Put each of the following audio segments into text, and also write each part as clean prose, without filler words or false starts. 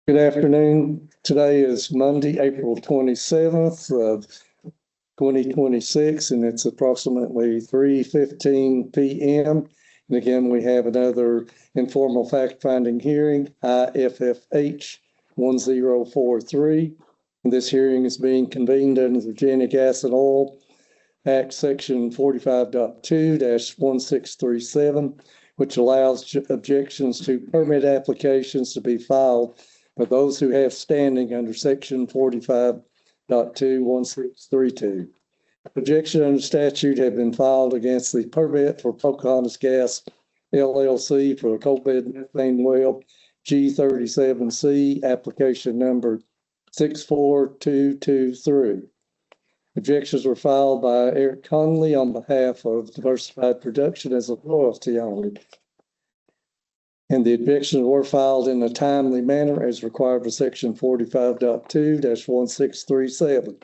Good afternoon. Today is Monday, April 27th of 2026, and it's approximately 3:15 p.m. And again, we have another informal fact-finding hearing, IFFH 1043. And this hearing is being convened under the Virginia Gas and Oil Act, Section 45.2-1637, which allows objections to permit applications to be filed by those who have standing under Section 45.2-1632. Objection under statute have been filed against the permit for Pocahontas Gas LLC for the coal bed methane well G37C, application number 64223. Objections were filed by Eric Conley on behalf of Diversified Production as a royalty owner. And the objections were filed in a timely manner as required by Section 45.2-1637.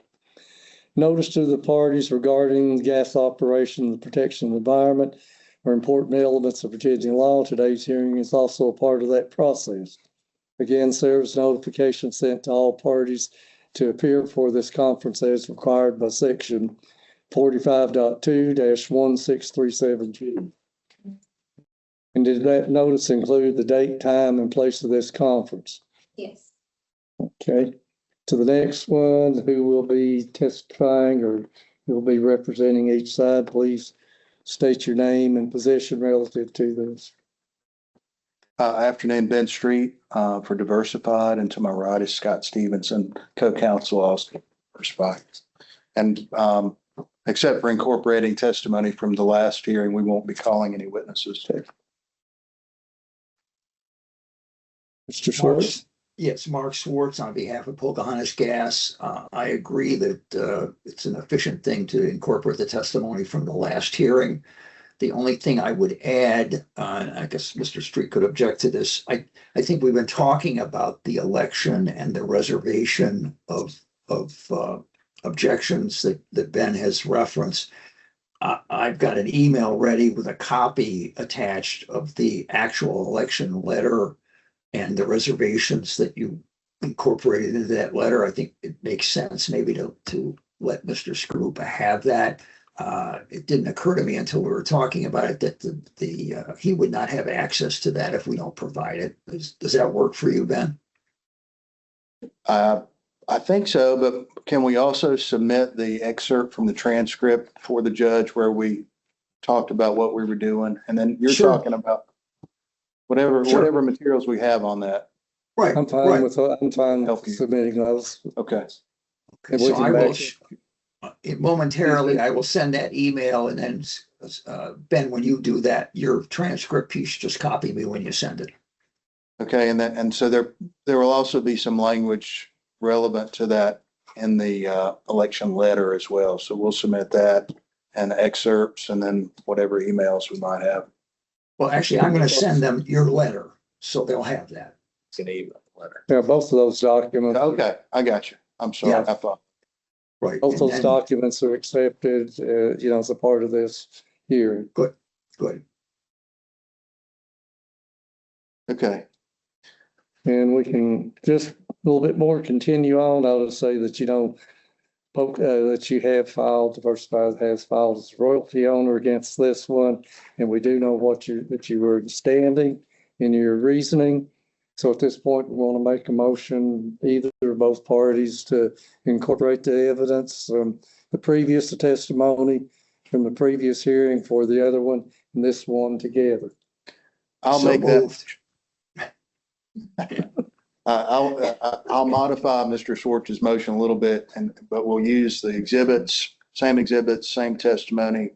Notice to the parties regarding the gas operation and the protection of the environment are important elements of Virginia law. Today's hearing is also a part of that process. Again, service notification sent to all parties to appear for this conference as required by Section 45.2-1637G. And did that notice include the date, time, and place of this conference? Yes. Okay. To the next one, who will be testifying or who will be representing each side, please state your name and position relative to this. Afternoon, Ben Street for Diversified, and to my right is Scott Stevenson, co-counsel also Diversified. And except for incorporating testimony from the last hearing, we won't be calling any witnesses. Mr. Schwartz? Yes, Mark Schwartz on behalf of Pocahontas Gas. I agree that it's an efficient thing to incorporate the testimony from the last hearing. The only thing I would add, I guess Mr. Street could object to this. I think we've been talking about the election and the reservation of objections that Ben has referenced. I've got an email ready with a copy attached of the actual election letter and the reservations that you incorporated into that letter. I think it makes sense maybe to let Mr. Skrupa have that. It didn't occur to me until we were talking about it that he would not have access to that if we don't provide it. Does that work for you, Ben? I think so, but can we also submit the excerpt from the transcript for the judge where we talked about what we were doing? And then you're Sure. talking about whatever materials we have on that. Right. I'm fine with Help you. submitting those. Okay. And we So can I will, back- momentarily, I will send that email, and then Ben, when you do that, your transcript piece, just copy me when you send it. Okay, and so there will also be some language relevant to that in the election letter as well. So we'll submit that and excerpts and then whatever emails we might have. Well, actually, I'm going to send them your letter, so they'll have that. It's an email letter. Yeah, both of those documents. Okay, I got you. I'm sorry. Yeah. I thought. Right. Both and those then- documents are accepted, as a part of this hearing. Good. Okay. And we can just a little bit more continue on. I'll just say that, that you have filed, Diversified has filed as a royalty owner against this one. And we do know that you were standing in your reasoning. So at this point, we want to make a motion, either or both parties, to incorporate the evidence from the previous testimony from the previous hearing for the other one and this one together. I'll So make moved. that. I'll modify Mr. Schwartz's motion a little bit, but we'll use the exhibits, same testimony,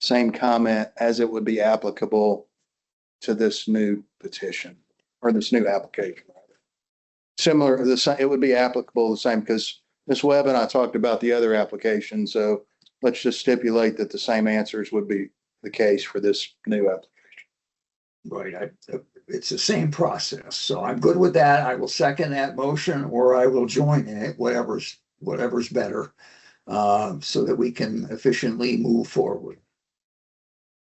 same comment as it would be applicable to this new petition or this new application. Similar, it would be applicable the same because Ms. Webb and I talked about the other application. So let's just stipulate that the same answers would be the case for this new application. Right. It's the same process. So I'm good with that. I will second that motion, or I will join in it, whatever's better, so that we can efficiently move forward.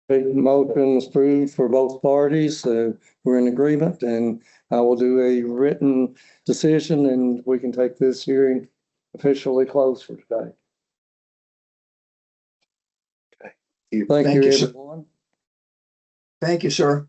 Motion is approved for both parties, so we're in agreement, and I will do a written decision, and we can take this hearing officially closed for today. Thank Thank you, you, sir. everyone. Thank you, sir.